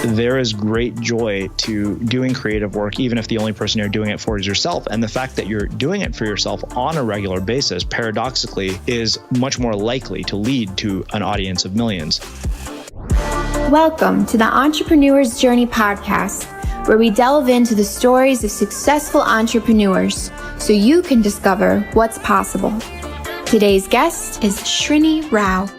there is great joy to doing creative work, even if the only person you're doing it for is yourself. And the fact that you're doing it for yourself on a regular basis, paradoxically, is much more likely to lead to an audience of millions. Welcome to the Entrepreneur's Journey podcast, where we delve into the stories of successful entrepreneurs so you can discover what's possible. Today's guest is Srinivas Rao.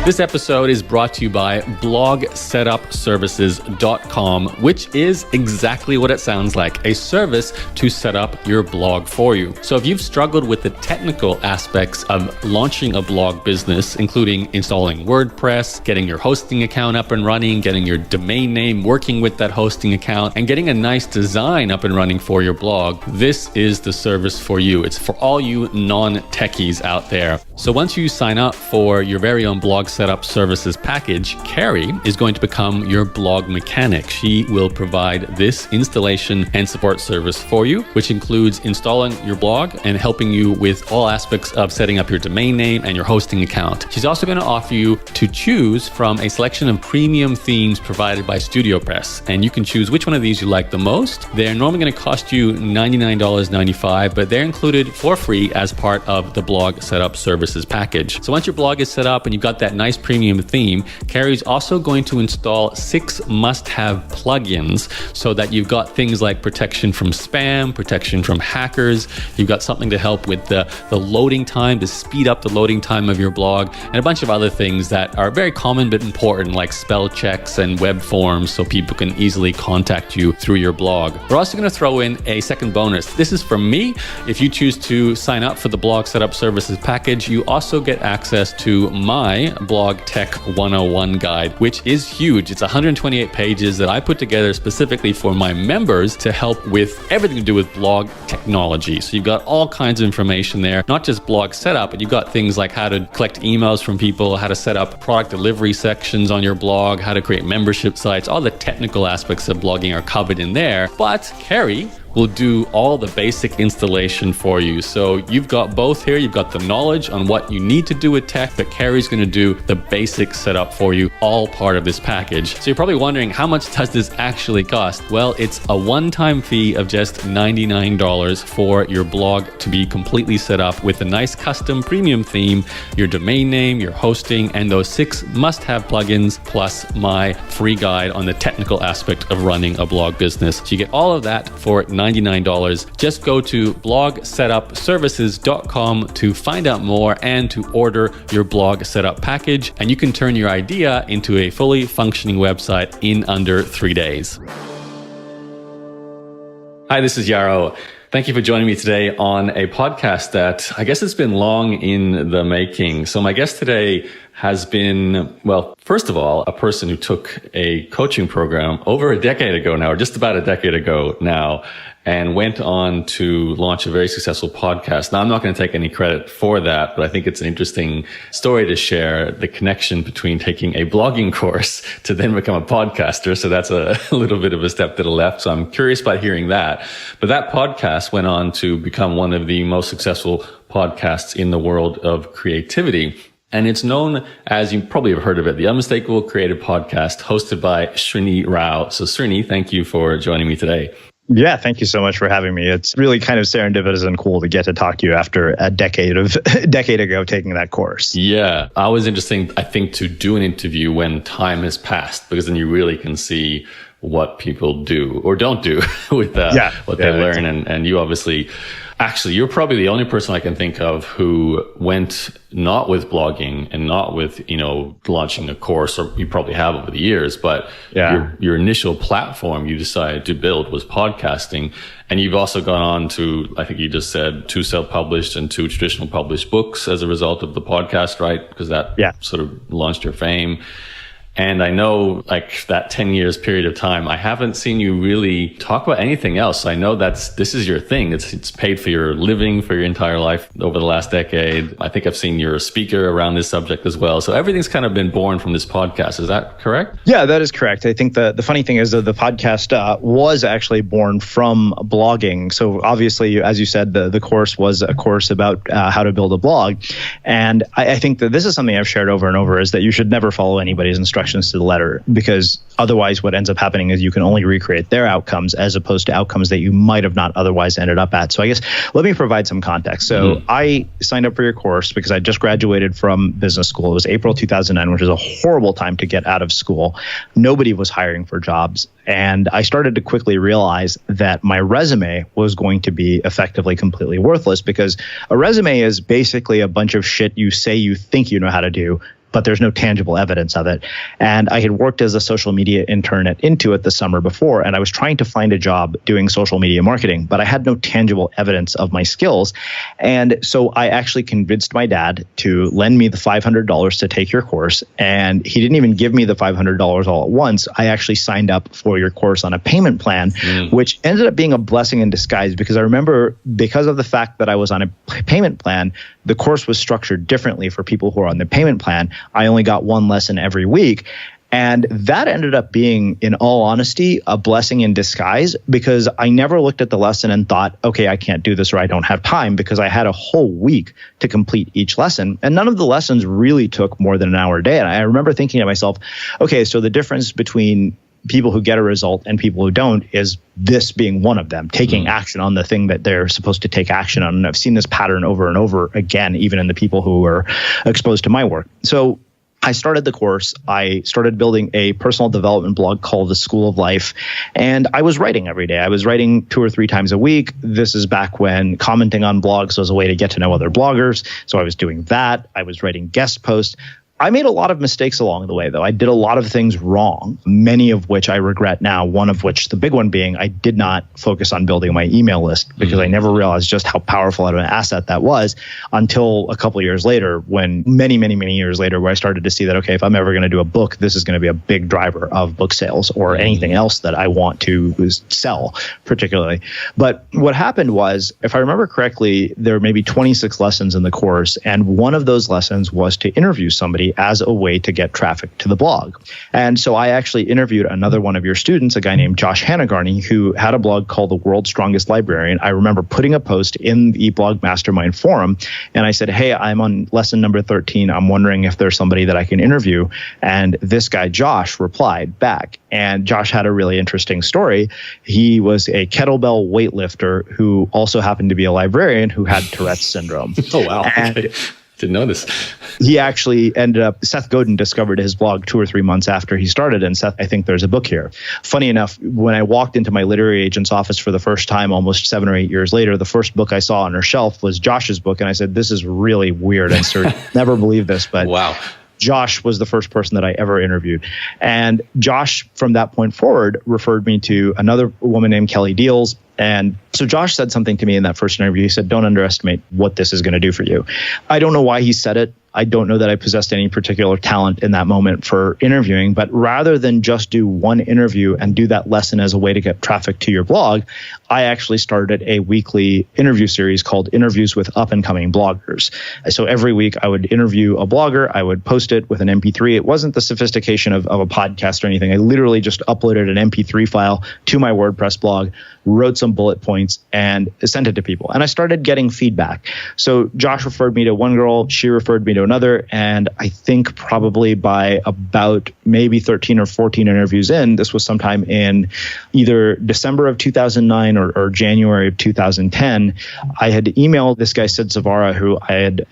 This episode is brought to you by blogsetupservices.com, which is exactly what it sounds like, a service to set up your blog for you. So if you've struggled with the technical aspects of launching a blog business, including installing WordPress, getting your hosting account up and running, getting your domain name, working with that hosting account, and getting a nice design up and running for your blog, this is the service for you. It's for all you non-techies out there. So once you sign up for your very own blog setup services package, Carrie is going to become your blog mechanic. She will provide this installation and support service for you, which includes installing your blog and helping you with all aspects of setting up your domain name and your hosting account. She's also going to offer you to choose from a selection of premium themes provided by StudioPress, and you can choose which one of these you like the most. They're normally going to cost you $99.95, but they're included for free as part of the blog setup services package. So once your blog is set up and you've got that nice premium theme, Carrie's also going to install 6 must-have plugins so that you've got things like protection from spam, protection from hackers. You've got something to help with the loading time, to speed up the loading time of your blog, and a bunch of other things that are very common but important, like spell checks and web forms, so people can easily contact you through your blog. We're also going to throw in a second bonus. This is from me. If you choose to sign up for the blog setup services package, you also get access to my Blog Tech 101 guide, which is huge. It's 128 pages that I put together specifically for my members to help with everything to do with blog technology. So you've got all kinds of information there, not just blog setup, but you've got things like how to collect emails from people, how to set up product delivery sections on your blog, how to create membership sites. All the technical aspects of blogging are covered in there. But Carrie will do all the basic installation for you. So you've got both here. You've got the knowledge on what you need to do with tech, but Carrie's going to do the basic setup for you, all part of this package. So you're probably wondering, how much does this actually cost? Well, it's a one-time fee of just $99 for your blog to be completely set up with a nice custom premium theme, your domain name, your hosting, and those 6 must-have plugins, plus my free guide on the technical aspect of running a blog business. So you get all of that for $99. Just go to blogsetupservices.com to find out more and to order your blog setup package, and you can turn your idea into a fully functioning website in under 3 days. Hi, this is Yarrow. Thank you for joining me today on a podcast that I guess it's been long in the making. So my guest today has been, well, first of all, a person who took a coaching program over a decade ago now, or just about a decade ago now, and went on to launch a very successful podcast. Now, I'm not going to take any credit for that, but I think it's an interesting story to share, the connection between taking a blogging course to then become a podcaster. So that's a little bit of a step to the left. So I'm curious about hearing that. But that podcast went on to become one of the most successful podcasts in the world of creativity. And it's known as, you probably have heard of it, the Unmistakable Creative Podcast, hosted by Srinivas Rao. So Srini, thank you for joining me today. Yeah, thank you so much for having me. It's really kind of serendipitous and cool to get to talk to you after a decade ago taking that course. Yeah, always interesting, I think, to do an interview when time has passed, because then you really can see what people do or don't do with what they learn. And you obviously, actually, you're probably the only person I can think of who went not with blogging and not with, launching a course, or you probably have over the years, but your initial platform you decided to build was podcasting. And you've also gone on to, I think you just said, 2 self-published and 2 traditional published books as a result of the podcast, right? Because that sort of launched your fame. And I know, like, that 10 years period of time, I haven't seen you really talk about anything else. I know this is your thing. It's paid for your living for your entire life over the last decade. I think I've seen you're a speaker around this subject as well. So everything's kind of been born from this podcast. Is that correct? Yeah, that is correct. I think the funny thing is that the podcast was actually born from blogging. So obviously, as you said, the course was a course about how to build a blog. And I think that this is something I've shared over and over, is that you should never follow anybody's instructions instructions to the letter, because otherwise what ends up happening is you can only recreate their outcomes as opposed to outcomes that you might have not otherwise ended up at. So I guess let me provide some context. So I signed up for your course because I just graduated from business school. It was April 2009, which is a horrible time to get out of school. Nobody was hiring for jobs. And I started to quickly realize that my resume was going to be effectively completely worthless, because a resume is basically a bunch of shit you say you think you know how to do, but there's no tangible evidence of it. And I had worked as a social media intern at Intuit the summer before, and I was trying to find a job doing social media marketing, but I had no tangible evidence of my skills. And so I actually convinced my dad to lend me the $500 to take your course. And he didn't even give me the $500 all at once. I actually signed up for your course on a payment plan, which ended up being a blessing in disguise, because I remember, because of the fact that I was on a payment plan, the course was structured differently for people who are on the payment plan. I only got one lesson every week. And that ended up being, in all honesty, a blessing in disguise, because I never looked at the lesson and thought, okay, I can't do this or I don't have time, because I had a whole week to complete each lesson. And none of the lessons really took more than an hour a day. And I remember thinking to myself, okay, so the difference between people who get a result and people who don't is this being one of them, taking action on the thing that they're supposed to take action on. And I've seen this pattern over and over again, even in the people who were exposed to my work. So I started the course. I started building a personal development blog called The School of Life. And I was writing every day. I was writing 2 or 3 times a week. This is back when commenting on blogs was a way to get to know other bloggers. So I was doing that. I was writing guest posts. I made a lot of mistakes along the way, though. I did a lot of things wrong, many of which I regret now, one of which, the big one being, I did not focus on building my email list, because I never realized just how powerful of an asset that was until a couple of years later, when many years later, where I started to see that, okay, if I'm ever going to do a book, this is going to be a big driver of book sales or anything else that I want to sell, particularly. But what happened was, if I remember correctly, there were maybe 26 lessons in the course, and one of those lessons was to interview somebody as a way to get traffic to the blog. And so I actually interviewed another one of your students, a guy named Josh Hannagarney, who had a blog called The World's Strongest Librarian. I remember putting a post in the Blog Mastermind forum, and I said, hey, I'm on lesson number 13. I'm wondering if there's somebody that I can interview. And this guy, Josh, replied back. And Josh had a really interesting story. He was a kettlebell weightlifter who also happened to be a librarian who had Tourette's syndrome. Oh, wow. And okay. Didn't know this. He actually ended up, Seth Godin discovered his blog 2 or 3 months after he started. And Seth, I think there's a book here. Funny enough, when I walked into my literary agent's office for the first time, almost 7 or 8 years later, the first book I saw on her shelf was Josh's book. And I said, this is really weird. And sir, never believe this, but wow. Josh was the first person that I ever interviewed. And Josh, from that point forward, referred me to another woman named Kelly Deals. And so Josh said something to me in that first interview. He said, don't underestimate what this is going to do for you. I don't know why he said it. I don't know that I possessed any particular talent in that moment for interviewing, but rather than just do one interview and do that lesson as a way to get traffic to your blog, I actually started a weekly interview series called Interviews with Up and Coming Bloggers. So every week I would interview a blogger. I would post it with an MP3. It wasn't the sophistication of a podcast or anything. I literally just uploaded an MP3 file to my WordPress blog, wrote some bullet points, and sent it to people. And I started getting feedback. So Josh referred me to one girl. She referred me to another. And I think probably by about maybe 13 or 14 interviews in, this was sometime in either December of 2009 or January of 2010, I had emailed this guy, Sid Zavara, who had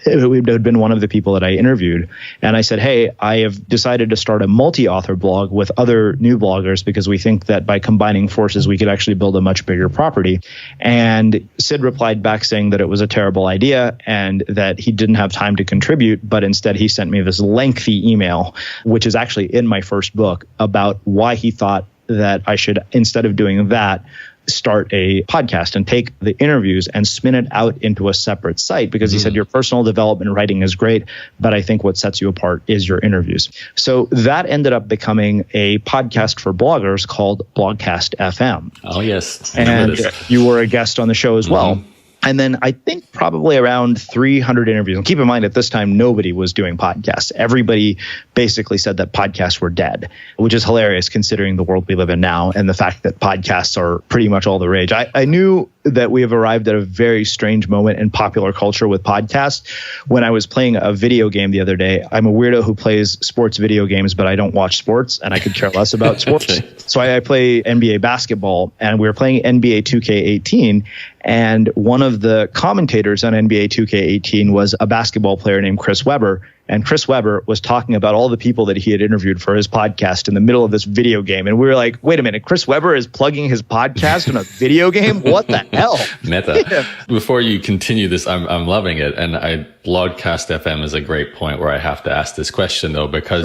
been one of the people that I interviewed. And I said, hey, I have decided to start a multi-author blog with other new bloggers because we think that by combining forces, we could actually build a much bigger property. And Sid replied back saying that it was a terrible idea and that he didn't have time to contribute, but instead he sent me this lengthy email, which is actually in my first book, about why he thought that I should, instead of doing that, start a podcast and take the interviews and spin it out into a separate site, because he said your personal development writing is great, but I think what sets you apart is your interviews. So that ended up becoming a podcast for bloggers called Blogcast FM. Oh, yes. And you were a guest on the show as well. And then I think probably around 300 interviews. And keep in mind, at this time, nobody was doing podcasts. Everybody basically said that podcasts were dead, which is hilarious considering the world we live in now and the fact that podcasts are pretty much all the rage. I knew that we have arrived at a very strange moment in popular culture with podcasts. When I was playing a video game the other day, I'm a weirdo who plays sports video games, but I don't watch sports and I could care less about sports. Okay. So I play NBA basketball, and we were playing NBA 2K18. And one of the commentators on NBA 2K18 was a basketball player named Chris Webber. And Chris Webber was talking about all the people that he had interviewed for his podcast in the middle of this video game. And we were like, wait a minute, Chris Webber is plugging his podcast in a video game? What the hell? Meta. Yeah. Before you continue this, I'm loving it. And Blogcast FM is a great point where I have to ask this question, though, because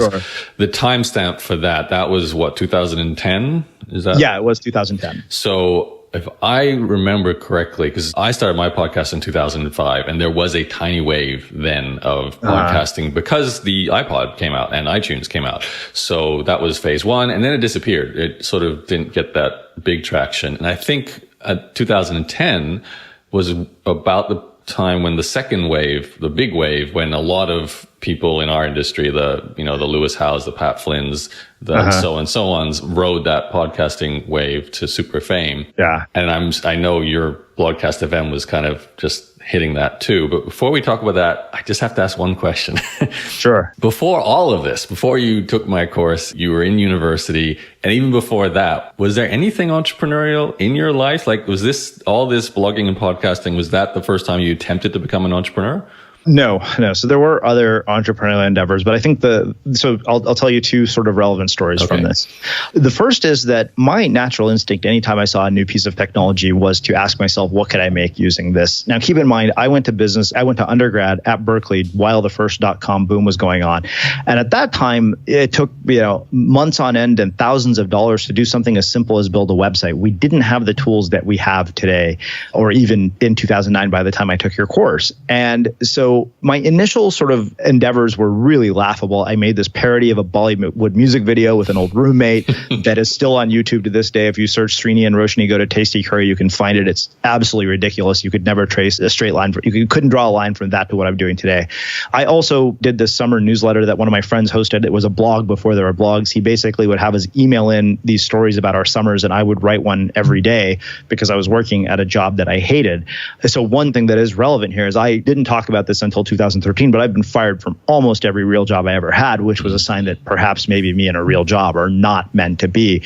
the timestamp for that was what, 2010? Is that? Yeah, it was 2010. So if I remember correctly, because I started my podcast in 2005, and there was a tiny wave then of podcasting because the iPod came out and iTunes came out. So that was phase one, and then it disappeared. It sort of didn't get that big traction. And I think 2010 was about the time when the second wave, the big wave, when a lot of people in our industry, the Lewis Howes, the Pat Flynn's, the so and so ons, rode that podcasting wave to super fame. Yeah. And I know your Blogcast FM was kind of just hitting that too. But before we talk about that, I just have to ask one question. Sure. Before all of this, before you took my course, you were in university. And even before that, was there anything entrepreneurial in your life? Like, was this, all this blogging and podcasting, was that the first time you attempted to become an entrepreneur? No. So there were other entrepreneurial endeavors, but I think I'll tell you two sort of relevant stories from this. The first is that my natural instinct, anytime I saw a new piece of technology, was to ask myself, what could I make using this? Now, keep in mind, I went to undergrad at Berkeley while the first .com boom was going on. And at that time, it took, months on end and thousands of dollars to do something as simple as build a website. We didn't have the tools that we have today, or even in 2009 by the time I took your course. And so my initial sort of endeavors were really laughable. I made this parody of a Bollywood music video with an old roommate that is still on YouTube to this day. If you search Srini and Roshni, go to Tasty Curry, you can find it. It's absolutely ridiculous. You could never trace a straight line. You couldn't draw a line from that to what I'm doing today. I also did this summer newsletter that one of my friends hosted. It was a blog before there were blogs. He basically would have us email in these stories about our summers, and I would write one every day because I was working at a job that I hated. So one thing that is relevant here is I didn't talk about this until 2013, but I've been fired from almost every real job I ever had, which was a sign that perhaps maybe me and a real job are not meant to be.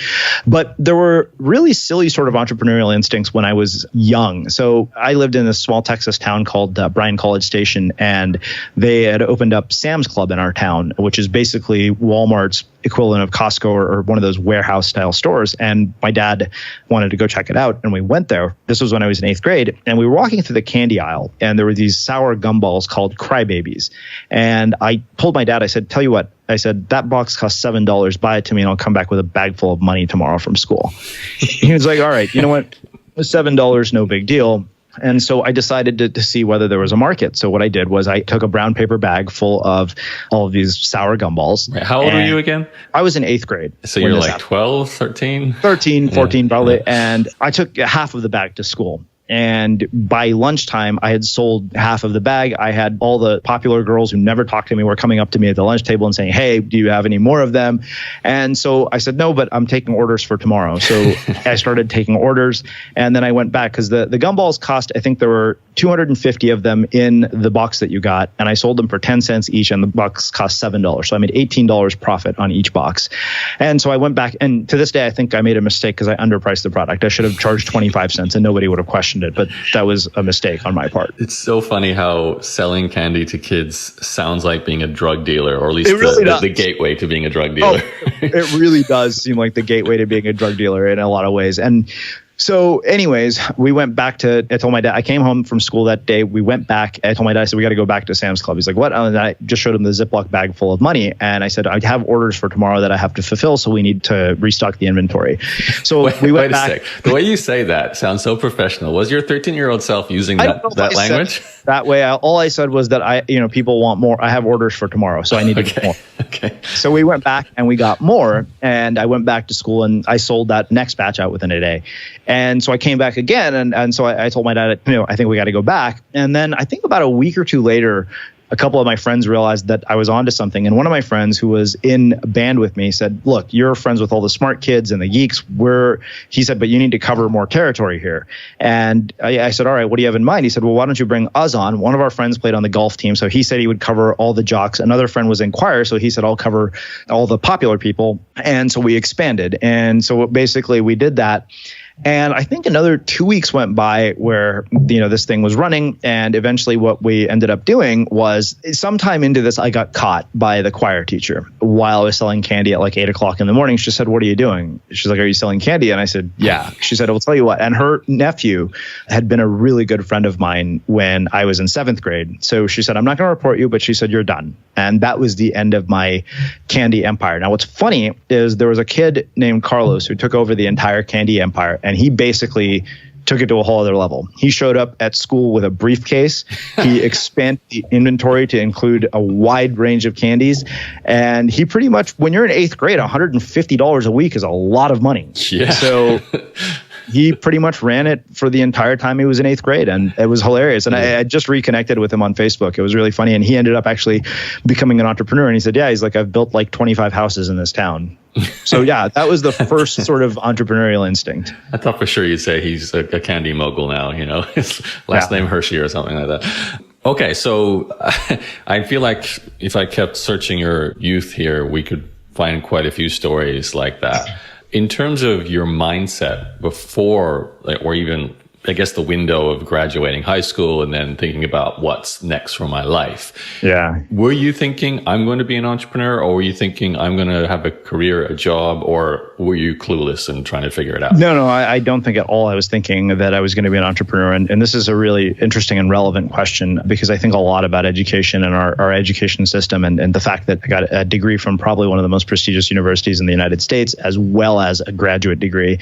But there were really silly sort of entrepreneurial instincts when I was young. So I lived in a small Texas town called Bryan College Station, and they had opened up Sam's Club in our town, which is basically Walmart's equivalent of Costco or one of those warehouse style stores. And my dad wanted to go check it out, and we went there. This was when I was in 8th grade, and we were walking through the candy aisle, and there were these sour gumballs called Crybabies. And I told my dad, I said, tell you what, I said, that box costs $7. Buy it to me and I'll come back with a bag full of money tomorrow from school. He was like, all right, you know what? $7, no big deal. And so I decided to see whether there was a market. So what I did was I took a brown paper bag full of all of these sour gumballs. How old were you again? I was in 8th grade. So you're like 12, 13? 13, 14 probably. And I took half of the bag to school. And by lunchtime, I had sold half of the bag. I had all the popular girls who never talked to me were coming up to me at the lunch table and saying, hey, do you have any more of them? And so I said, no, but I'm taking orders for tomorrow. So I started taking orders. And then I went back because the gumballs cost, I think there were 250 of them in the box that you got. And I sold them for 10 cents each, and the box cost $7. So I made $18 profit on each box. And so I went back, and to this day, I think I made a mistake because I underpriced the product. I should have charged 25 cents and nobody would have questioned it, but that was a mistake on my part. It's so funny how selling candy to kids sounds like being a drug dealer, or at least the gateway to being a drug dealer. It really does seem like the gateway to being a drug dealer in a lot of ways. And so anyways, we went back I told my dad, I came home from school that day. We went back. I told my dad, I said, we got to go back to Sam's Club. He's like, what? And I just showed him the Ziploc bag full of money. And I said, I have orders for tomorrow that I have to fulfill. So we need to restock the inventory. So we went back. Wait a sec. The way you say that sounds so professional. Was your 13-year-old self using that language? That way, all I said was that people want more. I have orders for tomorrow, so I need to get more. Okay. So we went back and we got more, and I went back to school and I sold that next batch out within a day. And so I came back again, and so I told my dad, I think we got to go back. And then I think about a week or two later, a couple of my friends realized that I was onto something. And one of my friends who was in a band with me said, look, you're friends with all the smart kids and the geeks. He said, but you need to cover more territory here. And I said, all right, what do you have in mind? He said, well, why don't you bring us on? One of our friends played on the golf team, so he said he would cover all the jocks. Another friend was in choir, so he said, I'll cover all the popular people. And so we expanded. And so basically we did that. And I think another 2 weeks went by where, this thing was running. And eventually what we ended up doing was sometime into this, I got caught by the choir teacher while I was selling candy at like 8 o'clock in the morning. She said, what are you doing? She's like, are you selling candy? And I said, yeah. She said, I'll tell you what. And her nephew had been a really good friend of mine when I was in 7th grade. So she said, I'm not going to report you, but she said, you're done. And that was the end of my candy empire. Now, what's funny is there was a kid named Carlos who took over the entire candy empire. And he basically took it to a whole other level. He showed up at school with a briefcase. He expanded the inventory to include a wide range of candies. And he pretty much, when you're in 8th grade, $150 a week is a lot of money. Yeah. So he pretty much ran it for the entire time he was in 8th grade. And it was hilarious. And I just reconnected with him on Facebook. It was really funny. And he ended up actually becoming an entrepreneur. And he said, he's like, I've built like 25 houses in this town. So that was the first sort of entrepreneurial instinct. I thought for sure you'd say he's a candy mogul now, his last name Hershey or something like that. Okay, so I feel like if I kept searching your youth here, we could find quite a few stories like that. In terms of your mindset before, or even, I guess, the window of graduating high school and then thinking about what's next for my life. Yeah. Were you thinking I'm going to be an entrepreneur, or were you thinking I'm going to have a career, a job, or were you clueless and trying to figure it out? No, I don't think at all I was thinking that I was going to be an entrepreneur. And this is a really interesting and relevant question, because I think a lot about education and our education system and the fact that I got a degree from probably one of the most prestigious universities in the United States, as well as a graduate degree.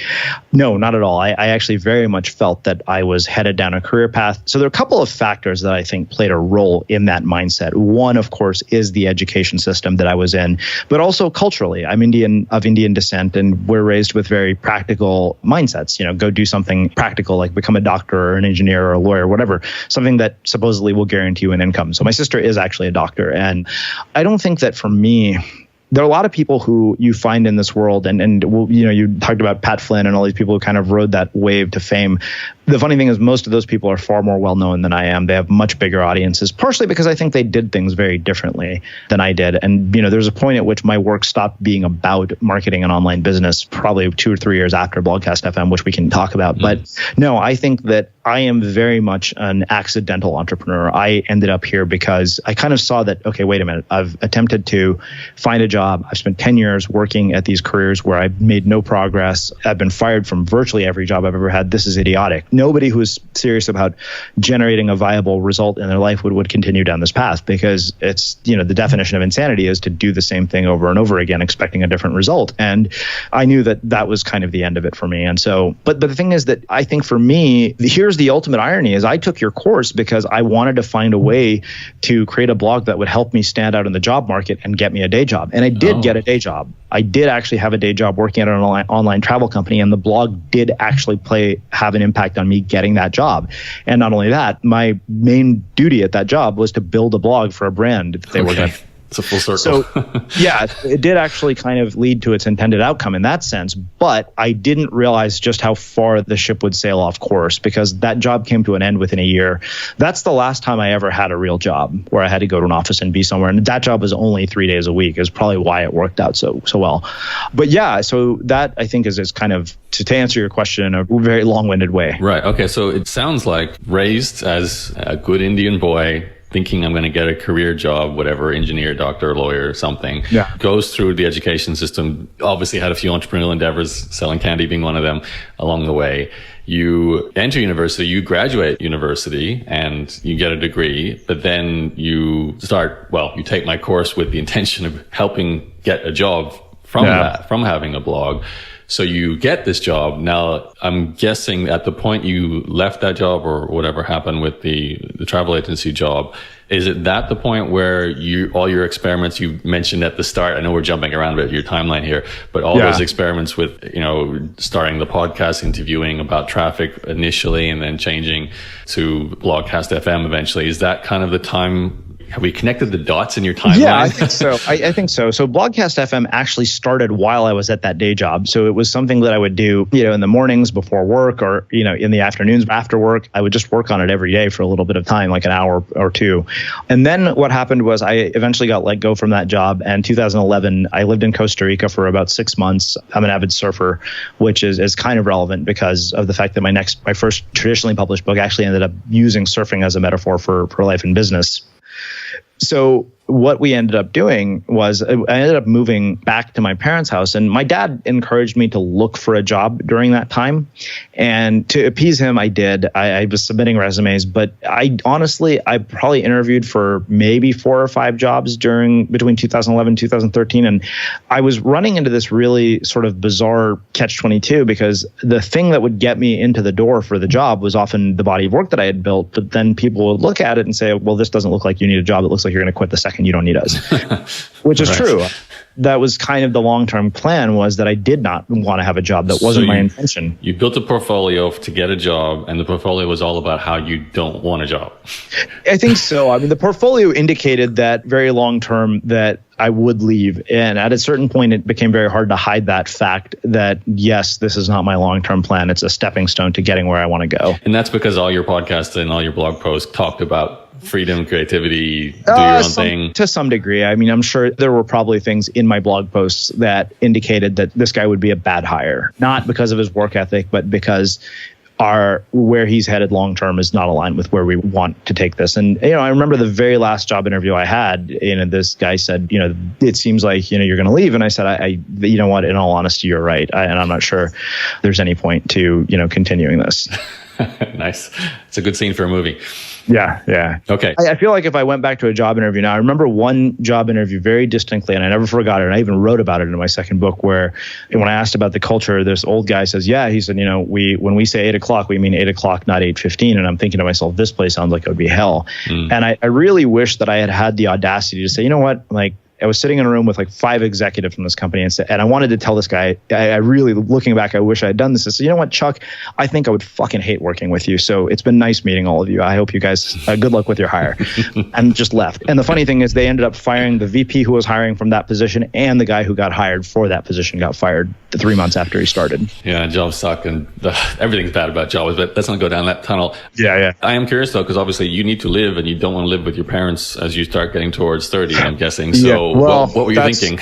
No, not at all. I actually very much felt that I was headed down a career path. So there are a couple of factors that I think played a role in that mindset. One, of course, is the education system that I was in, but also culturally. I'm of Indian descent, and we're raised with very practical mindsets. Go do something practical, like become a doctor or an engineer or a lawyer, whatever, something that supposedly will guarantee you an income. So my sister is actually a doctor. And I don't think that for me, there are a lot of people who you find in this world, and you talked about Pat Flynn and all these people who kind of rode that wave to fame. The funny thing is most of those people are far more well-known than I am. They have much bigger audiences, partially because I think they did things very differently than I did. And, there's a point at which my work stopped being about marketing and online business, probably 2 or 3 years after Blogcast FM, which we can talk about. Mm-hmm. But no, I think that I am very much an accidental entrepreneur. I ended up here because I kind of saw that, okay, wait a minute, I've attempted to find a job. I've spent 10 years working at these careers where I've made no progress. I've been fired from virtually every job I've ever had. This is idiotic. Nobody who is serious about generating a viable result in their life would continue down this path, because it's, the definition of insanity is to do the same thing over and over again, expecting a different result. And I knew that was kind of the end of it for me. And so, but the thing is that I think for me, here's the ultimate irony is I took your course because I wanted to find a way to create a blog that would help me stand out in the job market and get me a day job. And I did get a day job. I did actually have a day job working at an online travel company, and the blog did actually have an impact on me getting that job. And not only that, my main duty at that job was to build a blog for a brand that they were going to. It's a full circle. So yeah, it did actually kind of lead to its intended outcome in that sense. But I didn't realize just how far the ship would sail off course, because that job came to an end within a year. That's the last time I ever had a real job where I had to go to an office and be somewhere. And that job was only 3 days a week. Is probably why it worked out so well. But yeah, so that I think is kind of to answer your question in a very long-winded way. Right. Okay. So it sounds like raised as a good Indian boy, thinking I'm going to get a career job, whatever, engineer, doctor, lawyer, something. Yeah. Goes through the education system, obviously had a few entrepreneurial endeavors, selling candy being one of them along the way. You enter university, you graduate university, and you get a degree, but then you take my course with the intention of helping get a job from that, from having a blog. So you get this job. Now, I'm guessing at the point you left that job or whatever happened with the travel agency job, is it that the point where all your experiments you mentioned at the start, I know we're jumping around a bit your timeline here, but all those experiments with, starting the podcast, interviewing about traffic initially and then changing to Blogcast FM eventually, is that kind of the time have we connected the dots in your timeline? Yeah, I think so. I think so. So Blogcast FM actually started while I was at that day job. So it was something that I would do, in the mornings before work, or, in the afternoons after work. I would just work on it every day for a little bit of time, like an hour or two. And then what happened was I eventually got let go from that job. And 2011, I lived in Costa Rica for about 6 months. I'm an avid surfer, which is kind of relevant because of the fact that my first traditionally published book actually ended up using surfing as a metaphor for life and business. So what we ended up doing was I ended up moving back to my parents' house, and my dad encouraged me to look for a job during that time. And to appease him, I did. I was submitting resumes, but I probably interviewed for maybe 4 or 5 jobs between 2011 and 2013. And I was running into this really sort of bizarre catch-22, because the thing that would get me into the door for the job was often the body of work that I had built. But then people would look at it and say, well, this doesn't look like you need a job. It looks like you're going to quit the second you don't need us, which is true. That was kind of the long-term plan, was that I did not want to have a job. That wasn't my intention. You built a portfolio to get a job, and the portfolio was all about how you don't want a job. I think so. I mean, the portfolio indicated that very long-term that I would leave. And at a certain point, it became very hard to hide that fact that, yes, this is not my long-term plan. It's a stepping stone to getting where I want to go. And that's because all your podcasts and all your blog posts talked about freedom, creativity, do your own thing. To some degree. I mean, I'm sure there were probably things in my blog posts that indicated that this guy would be a bad hire, not because of his work ethic, but because where he's headed long term is not aligned with where we want to take this. And I remember the very last job interview I had, this guy said, it seems like you're going to leave, and I said, you know what, in all honesty, you're right, and I'm not sure there's any point to continuing this. Nice. It's a good scene for a movie. Yeah. Okay. I feel like if I went back to a job interview now, I remember one job interview very distinctly, and I never forgot it. And I even wrote about it in my second book, where when I asked about the culture, this old guy says, he said, when we say 8 o'clock, we mean 8 o'clock, not 8:15. And I'm thinking to myself, this place sounds like it would be hell. And I really wish that I had the audacity to say, you know what, like, I was sitting in a room with like 5 executives from this company, and I wanted to tell this guy, I really, looking back, I wish I had done this. I said, you know what, Chuck, I think I would fucking hate working with you. So it's been nice meeting all of you. I hope you guys, good luck with your hire. And just left. And the funny thing is, they ended up firing the VP who was hiring from that position, and the guy who got hired for that position got fired 3 months after he started. Yeah, jobs suck, and everything's bad about jobs, but let's not go down that tunnel. Yeah. I am curious though, because obviously you need to live, and you don't want to live with your parents as you start getting towards 30, I'm guessing. So what were you thinking?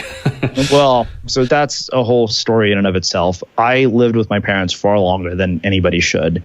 Well, so that's a whole story in and of itself. I lived with my parents far longer than anybody should.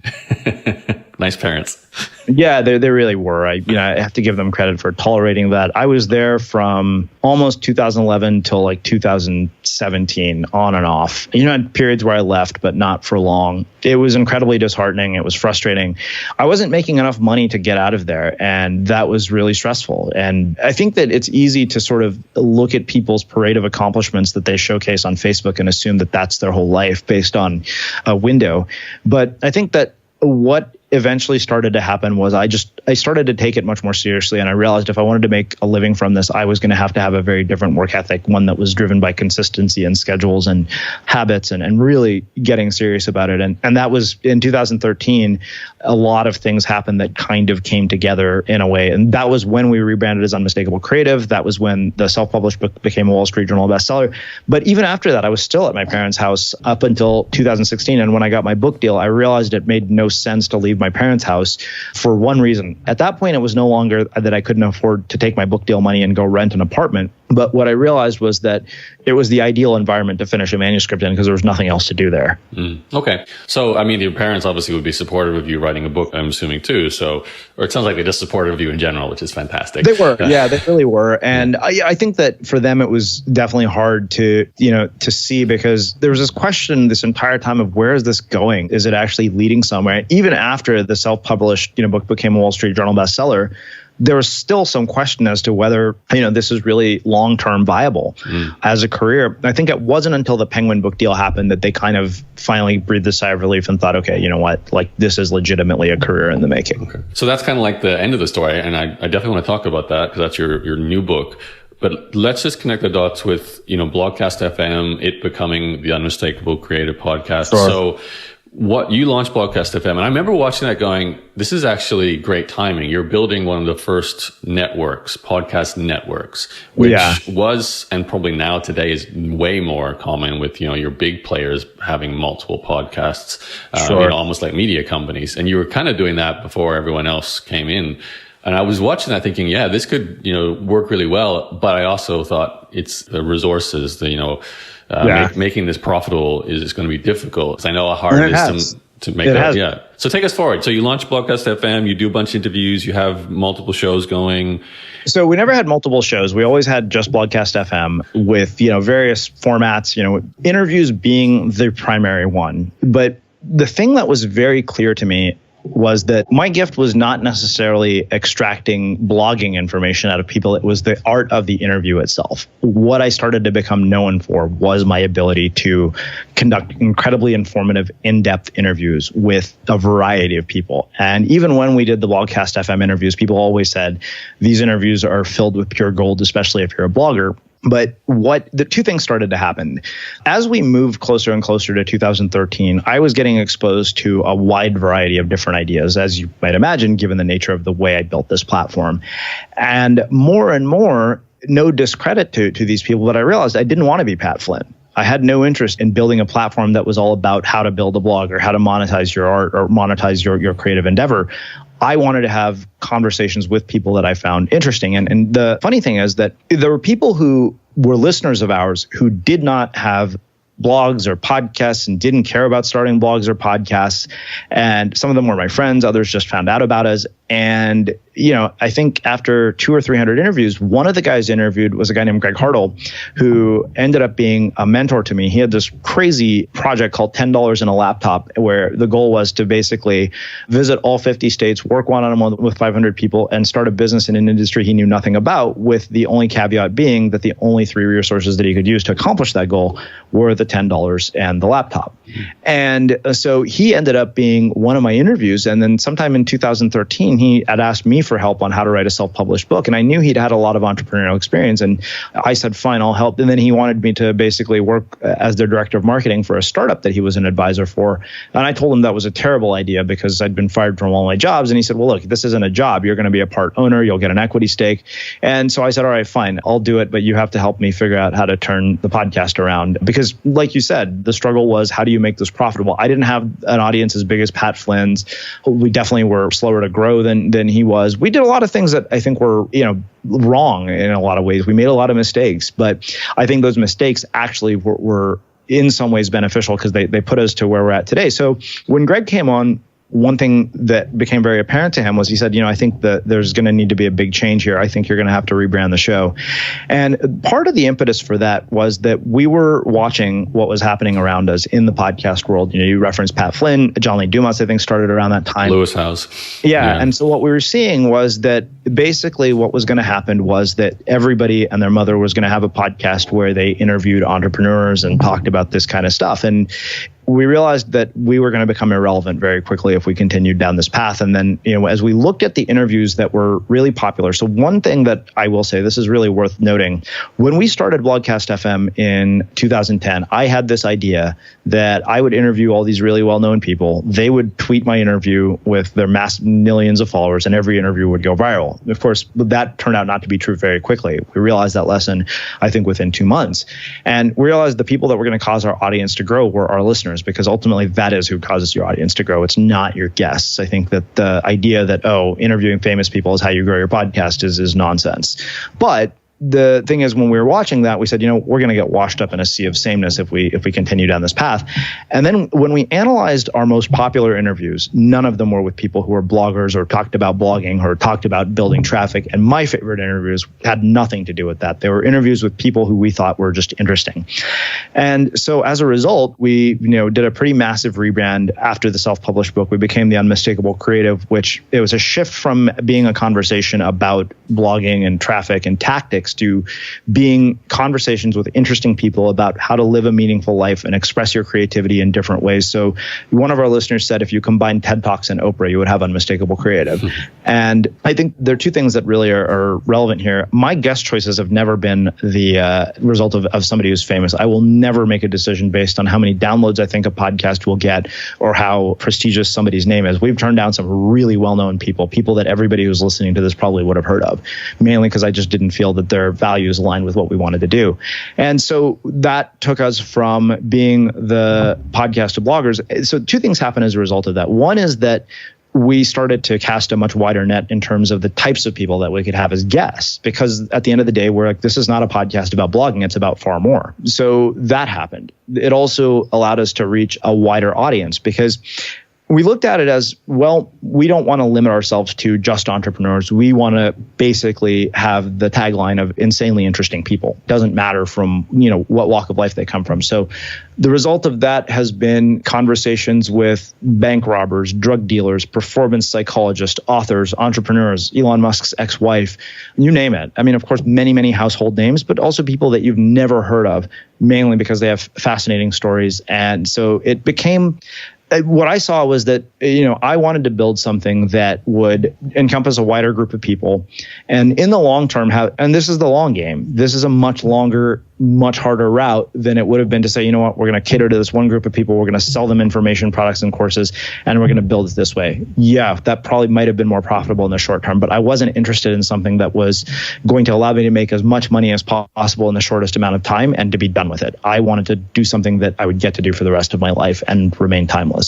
Nice parents. Yeah, they really were. I have to give them credit for tolerating that. I was there from almost 2011 till like 2017, on and off. I had periods where I left, but not for long. It was incredibly disheartening. It was frustrating. I wasn't making enough money to get out of there, and that was really stressful. And I think that it's easy to sort of look at people's parade of accomplishments that they showcase on Facebook and assume that that's their whole life based on a window. But I think that what eventually started to happen was I started to take it much more seriously, and I realized if I wanted to make a living from this, I was going to have a very different work ethic, one that was driven by consistency and schedules and habits, and really getting serious about it. And that was in 2013. A lot of things happened that kind of came together in a way, and that was when we rebranded as Unmistakable Creative. That was when the self-published book became a Wall Street Journal bestseller. But even after that, I was still at my parents' house up until 2016, and when I got my book deal, I realized it made no sense to leave my parents' house for one reason. At that point, it was no longer that I couldn't afford to take my book deal money and go rent an apartment. But what I realized was that it was the ideal environment to finish a manuscript in, because there was nothing else to do there. Okay. So, I mean, your parents obviously would be supportive of you writing a book, I'm assuming too. So, or it sounds like they just supportive of you in general, which is fantastic. They were. Yeah, they really were. And I think that for them, it was definitely hard to see, because there was this question this entire time of, where is this going? Is it actually leading somewhere? Even after the self-published book became a Wall Street Journal bestseller, there was still some question as to whether this is really long-term viable as a career. I think it wasn't until the Penguin book deal happened that they kind of finally breathed a sigh of relief and thought, okay, you know what, like, this is legitimately a career in the making. Okay. So that's kind of like the end of the story, and I definitely want to talk about that, because that's your new book. But let's just connect the dots with Blogcast FM, it becoming the Unmistakable Creative Podcast. Sure. So what you launched Blogcast FM, and I remember watching that going, this is actually great timing. You're building one of the first networks, podcast networks, which was, and probably now today is way more common with, your big players having multiple podcasts, almost like media companies. And you were kind of doing that before everyone else came in. And I was watching that thinking, this could, work really well. But I also thought it's the resources, making this profitable is going to be difficult. Because I know how hard it is to make that. Yeah. So take us forward. So you launched Blogcast FM, you do a bunch of interviews, you have multiple shows going. So we never had multiple shows. We always had just Blogcast FM with, various formats, interviews being the primary one. But the thing that was very clear to me was that my gift was not necessarily extracting blogging information out of people. It was the art of the interview itself. What I started to become known for was my ability to conduct incredibly informative, in-depth interviews with a variety of people. And even when we did the Blogcast FM interviews, people always said, these interviews are filled with pure gold, especially if you're a blogger. But the two things started to happen. As we moved closer and closer to 2013, I was getting exposed to a wide variety of different ideas, as you might imagine, given the nature of the way I built this platform. And more, no discredit to these people, but I realized I didn't want to be Pat Flynn. I had no interest in building a platform that was all about how to build a blog or how to monetize your art or monetize your creative endeavor. I wanted to have conversations with people that I found interesting. And the funny thing is that there were people who were listeners of ours who did not have blogs or podcasts and didn't care about starting blogs or podcasts. And some of them were my friends. Others just found out about us. And, I think after 200 or 300 interviews, one of the guys interviewed was a guy named Greg Hartle, who ended up being a mentor to me. He had this crazy project called $10 in a Laptop, where the goal was to basically visit all 50 states, work one-on-one with 500 people, and start a business in an industry he knew nothing about, with the only caveat being that the only three resources that he could use to accomplish that goal were the $10 and the laptop. And so he ended up being one of my interviews. And then sometime in 2013, he had asked me for help on how to write a self-published book. And I knew he'd had a lot of entrepreneurial experience. And I said, fine, I'll help. And then he wanted me to basically work as their director of marketing for a startup that he was an advisor for. And I told him that was a terrible idea because I'd been fired from all my jobs. And he said, well, look, this isn't a job. You're going to be a part owner. You'll get an equity stake. And so I said, all right, fine, I'll do it. But you have to help me figure out how to turn the podcast around. Because like you said, the struggle was, how do you make this profitable? I didn't have an audience as big as Pat Flynn's. We definitely were slower to grow than he was. We did a lot of things that I think were, wrong in a lot of ways. We made a lot of mistakes, but I think those mistakes actually were in some ways beneficial because they put us to where we're at today. So when Greg came on, one thing that became very apparent to him was he said, I think that there's going to need to be a big change here. I think you're going to have to rebrand the show. And part of the impetus for that was that we were watching what was happening around us in the podcast world. You referenced Pat Flynn, John Lee Dumas, I think, started around that time. Lewis House. Yeah. And so what we were seeing was that basically what was going to happen was that everybody and their mother was going to have a podcast where they interviewed entrepreneurs and talked about this kind of stuff. And we realized that we were going to become irrelevant very quickly if we continued down this path. And then, as we looked at the interviews that were really popular. So one thing that I will say, this is really worth noting. When we started Blogcast FM in 2010, I had this idea that I would interview all these really well-known people. They would tweet my interview with their massive millions of followers, and every interview would go viral. Of course, that turned out not to be true very quickly. We realized that lesson, I think, within 2 months. And we realized the people that were going to cause our audience to grow were our listeners, because ultimately that is who causes your audience to grow. It's not your guests. I think that the idea that, interviewing famous people is how you grow your podcast is nonsense. But the thing is, when we were watching that, we said, we're going to get washed up in a sea of sameness if we continue down this path. And then when we analyzed our most popular interviews, none of them were with people who were bloggers or talked about blogging or talked about building traffic. And my favorite interviews had nothing to do with that. They were interviews with people who we thought were just interesting. And so as a result, we did a pretty massive rebrand after the self-published book. We became the Unmistakable Creative, which it was a shift from being a conversation about blogging and traffic and tactics context to being conversations with interesting people about how to live a meaningful life and express your creativity in different ways. So one of our listeners said, if you combine TED Talks and Oprah, you would have Unmistakable Creative. And I think there are two things that really are relevant here. My guest choices have never been the result of somebody who's famous. I will never make a decision based on how many downloads I think a podcast will get or how prestigious somebody's name is. We've turned down some really well-known people that everybody who's listening to this probably would have heard of, mainly because I just didn't feel that their values aligned with what we wanted to do. And so that took us from being the podcast to bloggers. So two things happen as a result of that. One is that we started to cast a much wider net in terms of the types of people that we could have as guests, because at the end of the day, we're like, this is not a podcast about blogging, it's about far more. So that happened. It also allowed us to reach a wider audience because we looked at it as, well, we don't want to limit ourselves to just entrepreneurs. We want to basically have the tagline of insanely interesting people. Doesn't matter from, what walk of life they come from. So the result of that has been conversations with bank robbers, drug dealers, performance psychologists, authors, entrepreneurs, Elon Musk's ex-wife, you name it. I mean, of course, many, many household names, but also people that you've never heard of, mainly because they have fascinating stories. And so it became... What I saw was that, I wanted to build something that would encompass a wider group of people. And in the long term, and this is the long game, this is a much longer, much harder route than it would have been to say, we're going to cater to this one group of people. We're going to sell them information, products, and courses, and we're going to build it this way. Yeah, that probably might have been more profitable in the short term, but I wasn't interested in something that was going to allow me to make as much money as possible in the shortest amount of time and to be done with it. I wanted to do something that I would get to do for the rest of my life and remain timeless.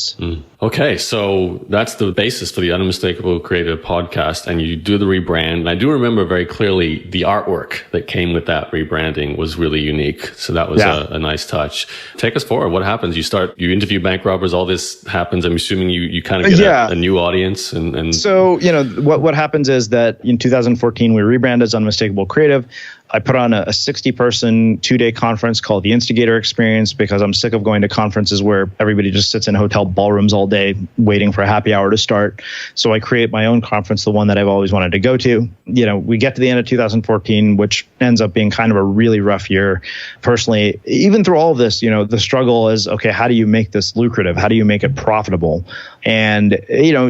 Okay, so that's the basis for the Unmistakable Creative Podcast, and you do the rebrand. And I do remember very clearly the artwork that came with that rebranding was really unique. So that was a nice touch. Take us forward. What happens? You interview bank robbers, all this happens. I'm assuming you kind of get a new audience. And so, what happens is that in 2014, we rebranded as Unmistakable Creative. I put on a 60-person 2-day conference called the Instigator Experience because I'm sick of going to conferences where everybody just sits in hotel ballrooms all day waiting for a happy hour to start. So I create my own conference, the one that I've always wanted to go to. We get to the end of 2014, which ends up being kind of a really rough year. Personally, even through all of this, the struggle is, okay, how do you make this lucrative? How do you make it profitable? And,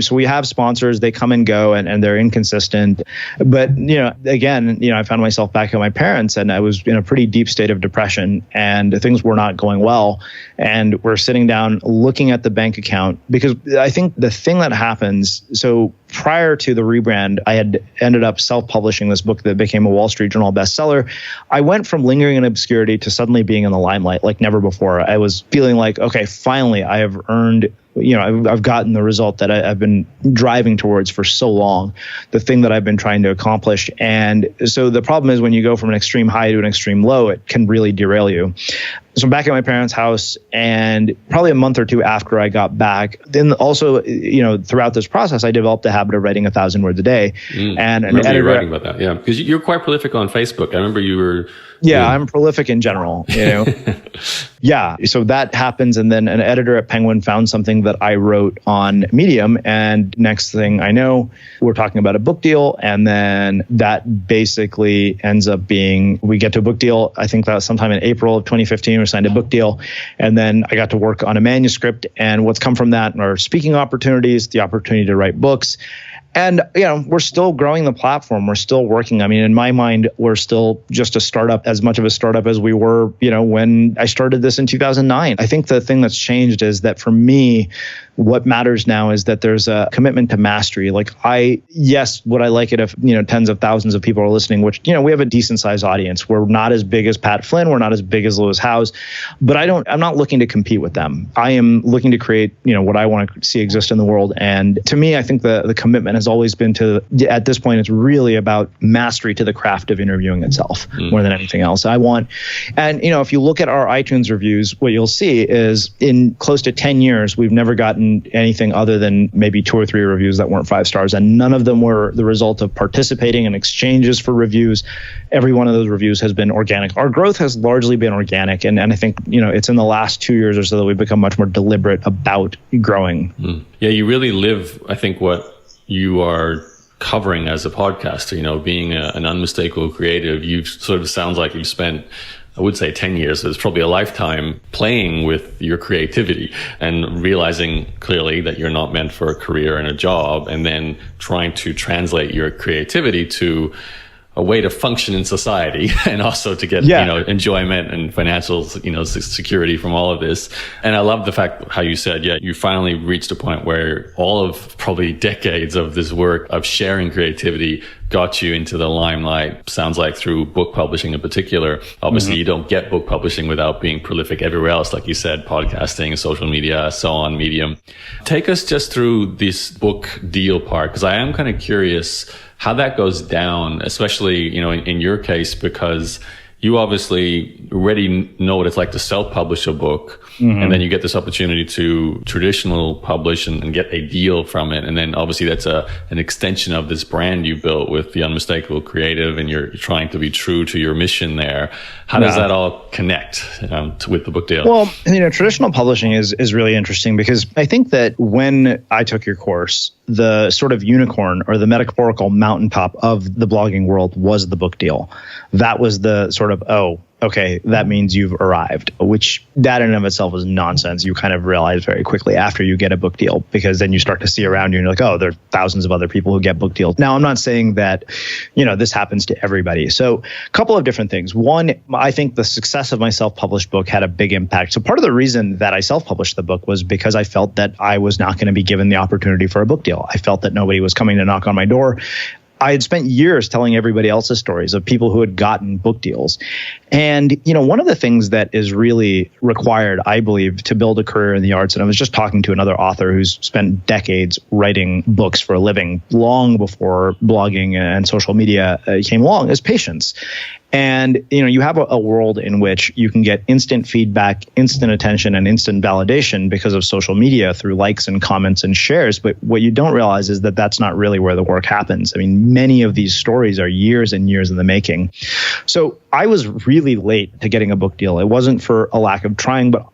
so we have sponsors, they come and go and they're inconsistent. But, again, I found myself back at my parents and I was in a pretty deep state of depression and things were not going well. And we're sitting down looking at the bank account because I think the thing that happens, so prior to the rebrand, I had ended up self-publishing this book that became a Wall Street Journal bestseller. I went from lingering in obscurity to suddenly being in the limelight like never before. I was feeling like, okay, finally I have earned, I've gotten the result that I've been driving towards for so long, the thing that I've been trying to accomplish. And so the problem is when you go from an extreme high to an extreme low, it can really derail you. So I'm back at my parents' house, and probably a month or two after I got back, then also, throughout this process, I developed a habit of writing 1,000 words a day. And an editor, you writing about that, yeah, because you're quite prolific on Facebook. I remember you were. Yeah, I'm prolific in general. Yeah, so that happens, and then an editor at Penguin found something that I wrote on Medium, and next thing I know, we're talking about a book deal, and then that basically ends up being, we get to a book deal. I think that was sometime in April of 2015. We signed a book deal, and then I got to work on a manuscript, and what's come from that are speaking opportunities, the opportunity to write books. And, we're still growing the platform. We're still working. I mean, in my mind, we're still just a startup, as much of a startup as we were, when I started this in 2009. I think the thing that's changed is that for me, what matters now is that there's a commitment to mastery. Like would I like it if, tens of thousands of people are listening, which, we have a decent sized audience. We're not as big as Pat Flynn. We're not as big as Lewis Howes, but I'm not looking to compete with them. I am looking to create, what I want to see exist in the world. And to me, I think the commitment has always been at this point, it's really about mastery to the craft of interviewing itself more than anything else. If you look at our iTunes reviews, what you'll see is in close to 10 years, we've never gotten anything other than maybe 2 or 3 reviews that weren't 5 stars. And none of them were the result of participating in exchanges for reviews. Every one of those reviews has been organic. Our growth has largely been organic. And I think, it's in the last 2 years or so that we've become much more deliberate about growing. Yeah, you really live, I think, what you are covering as a podcaster? Being an unmistakable creative, you sort of sounds like you've spent, I would say 10 years, but it's probably a lifetime playing with your creativity and realizing clearly that you're not meant for a career and a job, and then trying to translate your creativity to a way to function in society and also to get, enjoyment and financial, security from all of this. And I love the fact how you said, you finally reached a point where all of probably decades of this work of sharing creativity got you into the limelight. Sounds like through book publishing in particular. Obviously, you don't get book publishing without being prolific everywhere else, like you said, podcasting, social media, so on, Medium. Take us just through this book deal part, because I am kind of curious how that goes down, especially, in your case, because you obviously already know what it's like to self-publish a book, and then you get this opportunity to traditional publish and get a deal from it. And then obviously that's an extension of this brand you built with the Unmistakable Creative, and you're trying to be true to your mission there. How does that all connect with the book deal? Well, traditional publishing is really interesting, because I think that when I took your course, the sort of unicorn or the metaphorical mountaintop of the blogging world was the book deal. That was the sort of, okay, that means you've arrived, which that in and of itself is nonsense. You kind of realize very quickly after you get a book deal, because then you start to see around you and you're like, oh, there are thousands of other people who get book deals. Now, I'm not saying that, this happens to everybody. So a couple of different things. One, I think the success of my self-published book had a big impact. So part of the reason that I self-published the book was because I felt that I was not going to be given the opportunity for a book deal. I felt that nobody was coming to knock on my door. I had spent years telling everybody else's stories of people who had gotten book deals. And, one of the things that is really required, I believe, to build a career in the arts, and I was just talking to another author who's spent decades writing books for a living, long before blogging and social media came along, is patience. And, you have a world in which you can get instant feedback, instant attention, and instant validation because of social media through likes and comments and shares. But what you don't realize is that that's not really where the work happens. I mean, many of these stories are years and years in the making. So I was really late to getting a book deal. It wasn't for a lack of trying, but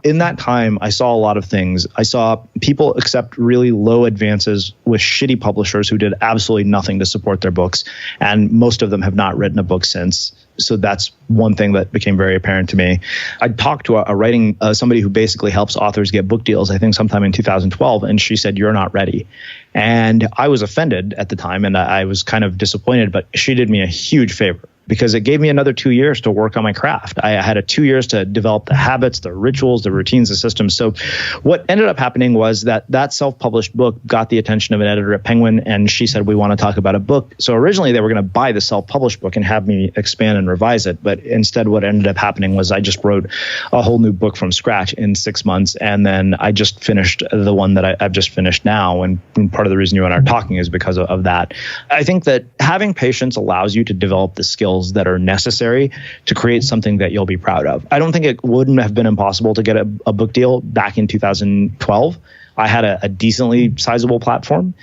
in that time, I saw a lot of things. I saw people accept really low advances with shitty publishers who did absolutely nothing to support their books. And most of them have not written a book since. So that's one thing that became very apparent to me. I talked to somebody who basically helps authors get book deals, I think sometime in 2012, and she said, "You're not ready." And I was offended at the time, and I was kind of disappointed, but she did me a huge favor, because it gave me another 2 years to work on my craft. I had 2 years to develop the habits, the rituals, the routines, the systems. So what ended up happening was that self-published book got the attention of an editor at Penguin, and she said, "We want to talk about a book." So originally they were going to buy the self-published book and have me expand and revise it. But instead what ended up happening was I just wrote a whole new book from scratch in 6 months. And then I just finished the one that I've just finished now. And part of the reason you and I are talking is because of that. I think that having patience allows you to develop the skills that are necessary to create something that you'll be proud of. I don't think it wouldn't have been impossible to get a book deal back in 2012. I had a decently sizable platform.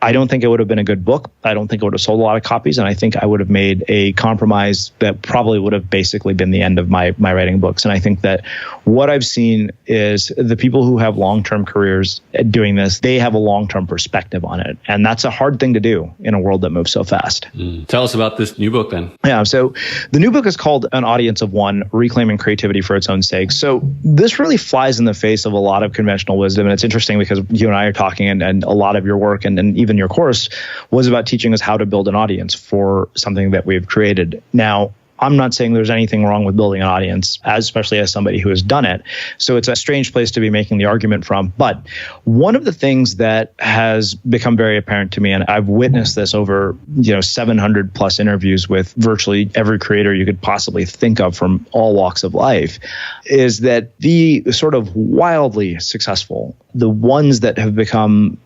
I don't think it would have been a good book. I don't think it would have sold a lot of copies. And I think I would have made a compromise that probably would have basically been the end of my writing books. And I think that what I've seen is the people who have long-term careers doing this, they have a long-term perspective on it. And that's a hard thing to do in a world that moves so fast. Tell us about this new book then. Yeah. So the new book is called An Audience of One, Reclaiming Creativity for Its Own Sake. So this really flies in the face of a lot of conventional wisdom. And it's interesting because you and I are talking, and a lot of your work and even your course was about teaching us how to build an audience for something that we've created. Now, I'm not saying there's anything wrong with building an audience, especially as somebody who has done it. So it's a strange place to be making the argument from. But one of the things that has become very apparent to me, and I've witnessed this over 700 plus interviews with virtually every creator you could possibly think of from all walks of life, is that the sort of wildly successful, the ones that have become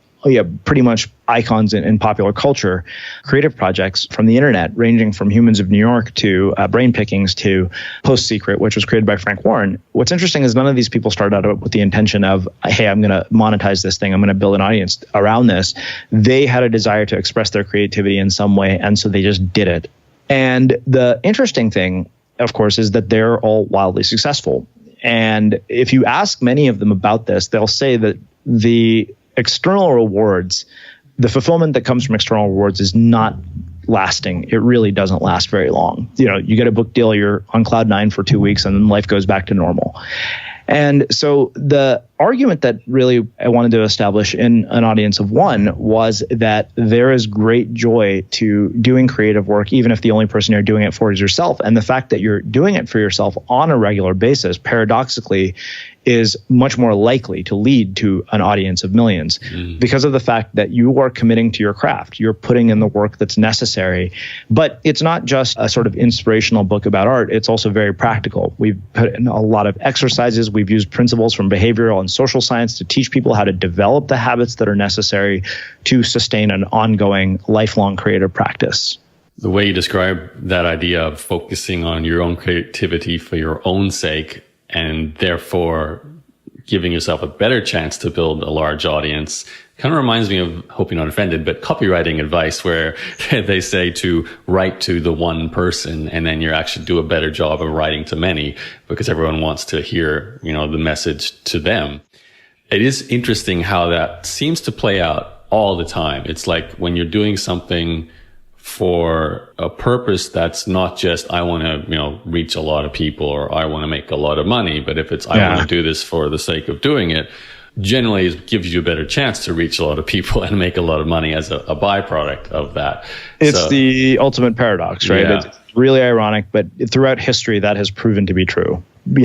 pretty much icons in popular culture, creative projects from the internet, ranging from Humans of New York to Brain Pickings to Post Secret, which was created by Frank Warren. What's interesting is none of these people started out with the intention of, hey, I'm going to monetize this thing. I'm going to build an audience around this. They had a desire to express their creativity in some way, and so they just did it. And the interesting thing, of course, is that they're all wildly successful. And if you ask many of them about this, they'll say that the external rewards the fulfillment that comes from external rewards is not lasting. It really doesn't last very long. You get a book deal, you're on cloud nine for 2 weeks, and then life goes back to normal. And so the argument that really I wanted to establish in an audience of one was that there is great joy to doing creative work, even if the only person you're doing it for is yourself. And the fact that you're doing it for yourself on a regular basis, paradoxically, is much more likely to lead to an audience of millions because of the fact that you are committing to your craft. You're putting in the work that's necessary. But it's not just a sort of inspirational book about art. It's also very practical. We've put in a lot of exercises. We've used principles from behavioral and social science to teach people how to develop the habits that are necessary to sustain an ongoing, lifelong creative practice. The way you describe that idea of focusing on your own creativity for your own sake, and therefore giving yourself a better chance to build a large audience, kind of reminds me of, hope you're not offended, but copywriting advice where they say to write to the one person and then you actually do a better job of writing to many because everyone wants to hear, the message to them. It is interesting how that seems to play out all the time. It's like when you're doing something for a purpose that's not just I want to reach a lot of people or I want to make a lot of money, but if it's I want to do this for the sake of doing it, generally it gives you a better chance to reach a lot of people and make a lot of money as a byproduct of that. It's the ultimate paradox, right? Yeah. It's really ironic, but throughout history that has proven to be true.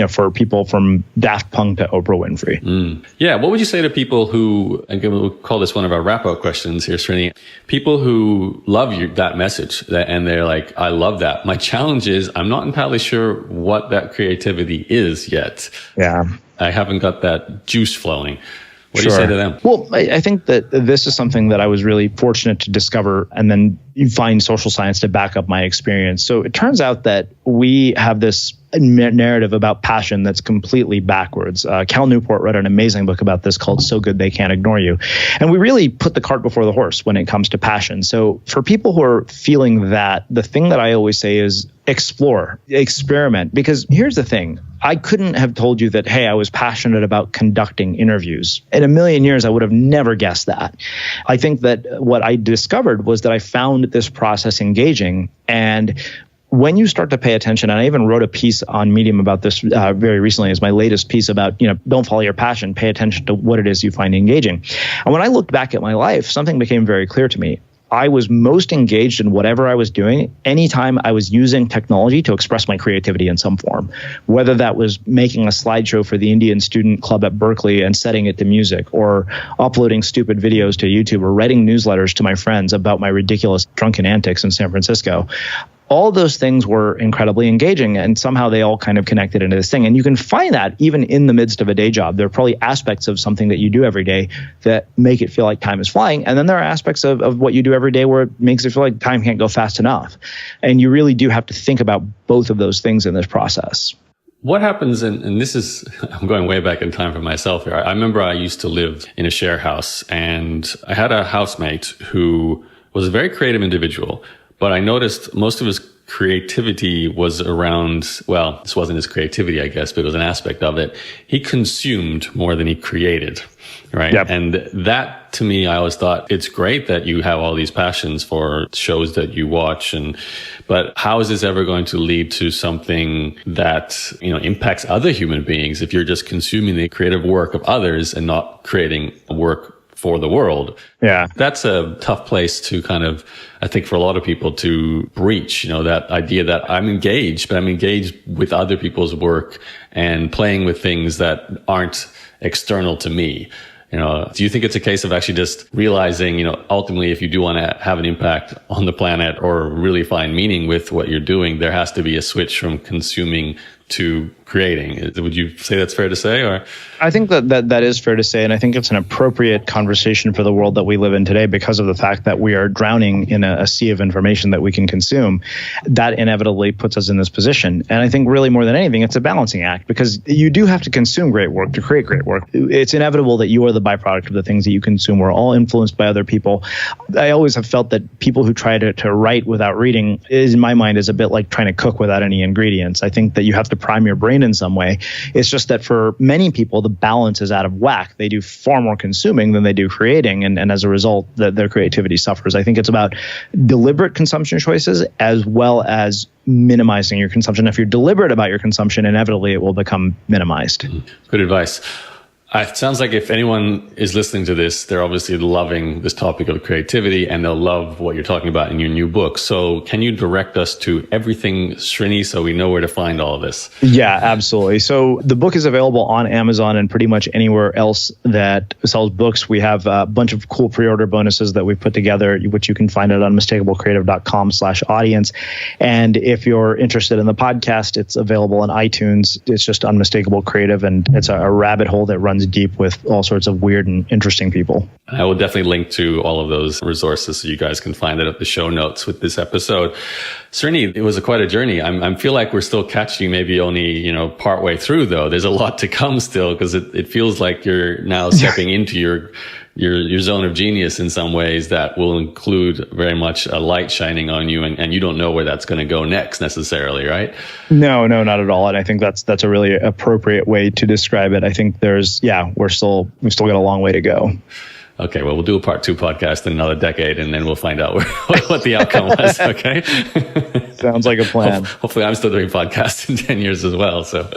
For people from Daft Punk to Oprah Winfrey. Yeah. What would you say to people who, again, we'll call this one of our wrap-up questions here, Srini, people who love that message and they're like, I love that. My challenge is I'm not entirely sure what that creativity is yet. Yeah. I haven't got that juice flowing. What do you say to them? Well, I think that this is something that I was really fortunate to discover, and then you find social science to back up my experience. So it turns out that we have this narrative about passion that's completely backwards. Cal Newport wrote an amazing book about this called So Good They Can't Ignore You. And we really put the cart before the horse when it comes to passion. So for people who are feeling that, the thing that I always say is explore, experiment. Because here's the thing. I couldn't have told you that, hey, I was passionate about conducting interviews. In a million years, I would have never guessed that. I think that what I discovered was that I found this process engaging. And when you start to pay attention, and I even wrote a piece on Medium about this very recently as my latest piece about, don't follow your passion, pay attention to what it is you find engaging. And when I looked back at my life, something became very clear to me. I was most engaged in whatever I was doing anytime I was using technology to express my creativity in some form, whether that was making a slideshow for the Indian Student Club at Berkeley and setting it to music, or uploading stupid videos to YouTube, or writing newsletters to my friends about my ridiculous drunken antics in San Francisco. All those things were incredibly engaging, and somehow they all kind of connected into this thing. And you can find that even in the midst of a day job. There are probably aspects of something that you do every day that make it feel like time is flying. And then there are aspects of what you do every day where it makes it feel like time can't go fast enough. And you really do have to think about both of those things in this process. What happens, and this is, I'm going way back in time for myself here. I remember I used to live in a share house, and I had a housemate who was a very creative individual. But I noticed most of his creativity was around, well, this wasn't his creativity, I guess, but it was an aspect of it. He consumed more than he created, right? Yep. And that, to me, I always thought it's great that you have all these passions for shows that you watch, but how is this ever going to lead to something that, impacts other human beings if you're just consuming the creative work of others and not creating work for the world? Yeah. That's a tough place to kind of, I think, for a lot of people to breach, that idea that I'm engaged, but I'm engaged with other people's work and playing with things that aren't external to me. Do you think it's a case of actually just realizing, ultimately, if you do want to have an impact on the planet or really find meaning with what you're doing, there has to be a switch from consuming to creating? Would you say that's fair to say? Or I think that is fair to say, and I think it's an appropriate conversation for the world that we live in today because of the fact that we are drowning in a sea of information that we can consume. That inevitably puts us in this position. And I think really more than anything, it's a balancing act because you do have to consume great work to create great work. It's inevitable that you are the byproduct of the things that you consume. We're all influenced by other people. I always have felt that people who try to write without reading, in my mind, is a bit like trying to cook without any ingredients. I think that you have to prime your brain brain in some way. It's just that for many people, the balance is out of whack. They do far more consuming than they do creating. And as a result, their creativity suffers. I think it's about deliberate consumption choices as well as minimizing your consumption. If you're deliberate about your consumption, inevitably it will become minimized. Good advice. It sounds like if anyone is listening to this, they're obviously loving this topic of creativity and they'll love what you're talking about in your new book. So can you direct us to everything Srini so we know where to find all of this? Yeah, absolutely. So the book is available on Amazon and pretty much anywhere else that sells books. We have a bunch of cool pre-order bonuses that we've put together, which you can find at unmistakablecreative.com/audience. And if you're interested in the podcast, it's available on iTunes. It's just Unmistakable Creative, and it's a rabbit hole that runs deep with all sorts of weird and interesting people. I will definitely link to all of those resources so you guys can find it at the show notes with this episode. Srini, it was quite a journey. I feel like we're still catching maybe only, partway through though. There's a lot to come still because it feels like you're now stepping into your zone of genius in some ways that will include very much a light shining on you and you don't know where that's going to go next necessarily, right? No, not at all. And I think that's a really appropriate way to describe it. I think we've still got a long way to go. Okay, well, we'll do a part 2 podcast in another decade, and then we'll find out what the outcome was, okay? Sounds like a plan. Hopefully I'm still doing podcasts in 10 years as well. So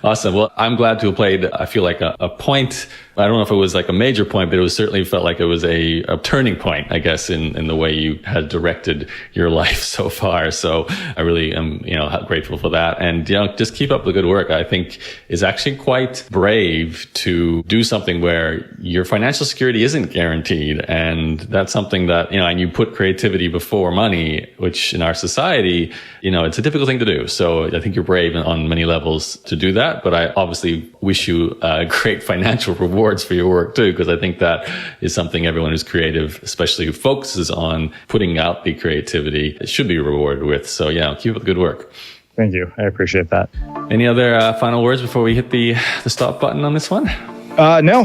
awesome. Well, I'm glad to have played, I feel like a point. I don't know if it was like a major point, but it was certainly felt like it was a turning point, I guess, in the way you had directed your life so far. So I really am, grateful for that. And, just keep up the good work. I think is actually quite brave to do something where your financial security isn't guaranteed. And that's something that, and you put creativity before money, which in our society, it's a difficult thing to do. So I think you're brave on many levels to do that. But I obviously wish you great financial rewards for your work too, because I think that is something everyone who's creative, especially who focuses on putting out the creativity, should be rewarded with. So yeah, keep up the good work. Thank you. I appreciate that. Any other final words before we hit the stop button on this one? No,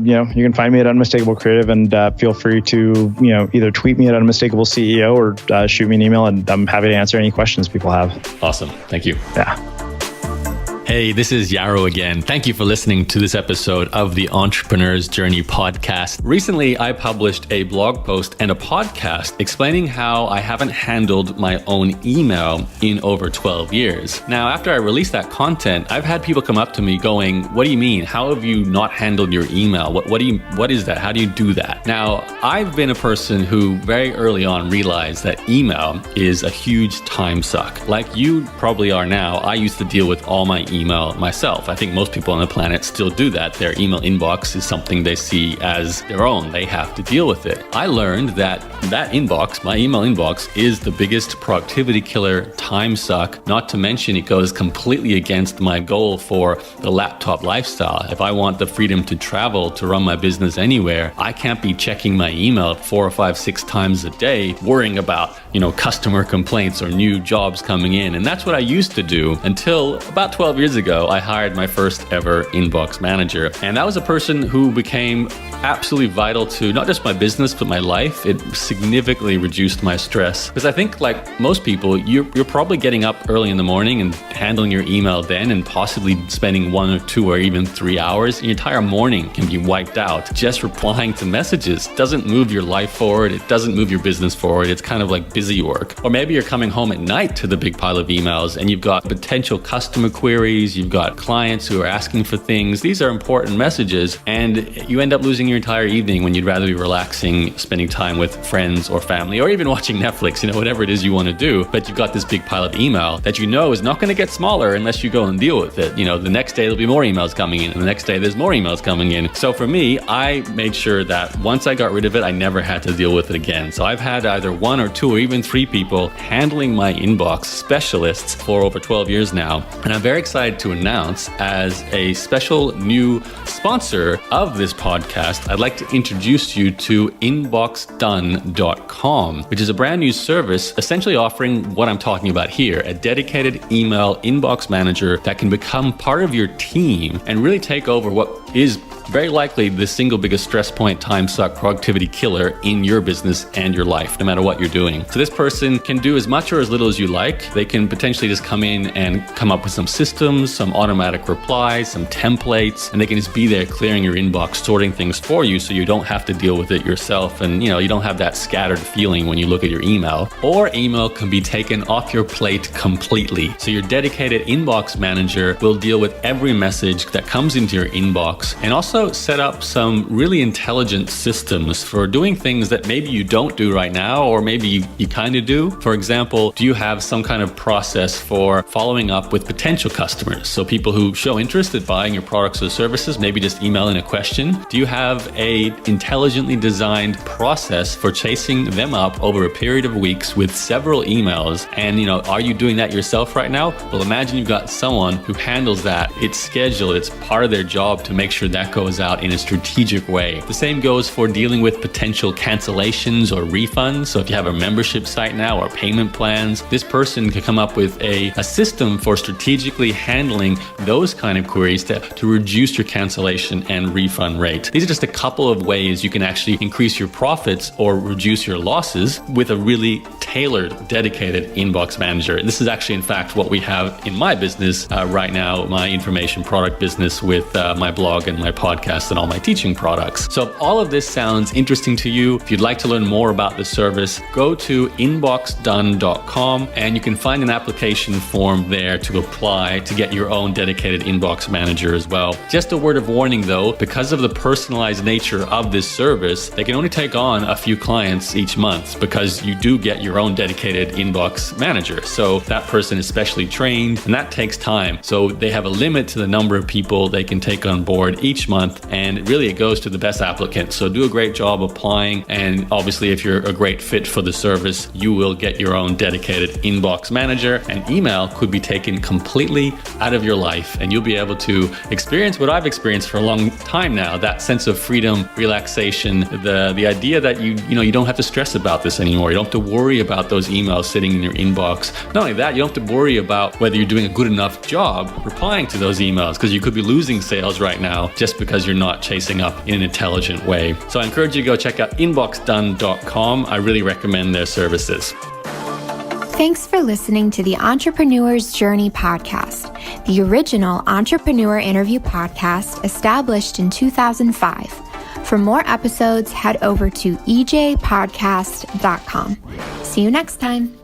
you can find me at Unmistakable Creative and feel free to, either tweet me at Unmistakable CEO or shoot me an email, and I'm happy to answer any questions people have. Awesome. Thank you. Yeah. Hey, this is Yarrow again. Thank you for listening to this episode of the Entrepreneur's Journey podcast. Recently, I published a blog post and a podcast explaining how I haven't handled my own email in over 12 years. Now, after I released that content, I've had people come up to me going, "What do you mean? How have you not handled your email? What is that? How do you do that?" Now, I've been a person who very early on realized that email is a huge time suck. Like you probably are now, I used to deal with all my email myself. I think most people on the planet still do that. Their email inbox is something they see as their own. They have to deal with it. I learned that inbox, my email inbox, is the biggest productivity killer, time suck. Not to mention it goes completely against my goal for the laptop lifestyle. If I want the freedom to travel, to run my business anywhere, I can't be checking my email 4 or 5, 6 times a day, worrying about, customer complaints or new jobs coming in. And that's what I used to do until about 12 years ago, I hired my first ever inbox manager. And that was a person who became absolutely vital to not just my business, but my life. It significantly reduced my stress. Because I think like most people, you're probably getting up early in the morning and handling your email then and possibly spending 1 or 2 or even 3 hours. Your entire morning can be wiped out just replying to messages. It doesn't move your life forward. It doesn't move your business forward. It's kind of like busy work. Or maybe you're coming home at night to the big pile of emails and you've got potential customer queries, you've got clients who are asking for things. These are important messages, and you end up losing your entire evening when you'd rather be relaxing, spending time with friends or family, or even watching Netflix, whatever it is you want to do. But you've got this big pile of email that is not going to get smaller unless you go and deal with it. The next day there'll be more emails coming in, and the next day there's more emails coming in. So for me, I made sure that once I got rid of it, I never had to deal with it again. So I've had either 1 or 2 or even 3 people handling my inbox, specialists, for over 12 years now. And I'm very excited to announce, as a special new sponsor of this podcast, I'd like to introduce you to inboxdone.com, which is a brand new service essentially offering what I'm talking about here, a dedicated email inbox manager that can become part of your team and really take over what is very likely the single biggest stress point, time suck, productivity killer in your business and your life, no matter what you're doing. So this person can do as much or as little as you like. They can potentially just come in and come up with some systems, some automatic replies, some templates, and they can just be there clearing your inbox, sorting things for you so you don't have to deal with it yourself. And you don't have that scattered feeling when you look at your email. Or email can be taken off your plate completely. So your dedicated inbox manager will deal with every message that comes into your inbox and also set up some really intelligent systems for doing things that maybe you don't do right now, or maybe you kind of do. For example, do you have some kind of process for following up with potential customers? So people who show interest in buying your products or services, maybe just email in a question. Do you have a intelligently designed process for chasing them up over a period of weeks with several emails? And are you doing that yourself right now? Well, imagine you've got someone who handles that. It's scheduled. It's part of their job to make sure that goes out in a strategic way. The same goes for dealing with potential cancellations or refunds. So if you have a membership site now or payment plans, this person can come up with a system for strategically handling those kind of queries to reduce your cancellation and refund rate. These are just a couple of ways you can actually increase your profits or reduce your losses with a really tailored, dedicated inbox manager. And this is actually, in fact, what we have in my business right now, my information product business with my blog and my podcast and all my teaching products. So if all of this sounds interesting to you, if you'd like to learn more about the service, go to inboxdone.com and you can find an application form there to apply to get your own dedicated inbox manager as well. Just a word of warning though, because of the personalized nature of this service, they can only take on a few clients each month because you do get your own dedicated inbox manager. So that person is specially trained and that takes time. So they have a limit to the number of people they can take on board each month, and really it goes to the best applicant. So do a great job applying, and obviously if you're a great fit for the service, you will get your own dedicated inbox manager, and email could be taken completely out of your life and you'll be able to experience what I've experienced for a long time now, that sense of freedom, relaxation, the idea that you don't have to stress about this anymore. You don't have to worry about those emails sitting in your inbox. Not only that, you don't have to worry about whether you're doing a good enough job replying to those emails, because you could be losing sales right now just because you're not chasing up in an intelligent way. So I encourage you to go check out inboxdone.com. I really recommend their services. Thanks for listening to the Entrepreneur's Journey podcast, the original entrepreneur interview podcast established in 2005. For more episodes, head over to ejpodcast.com. See you next time.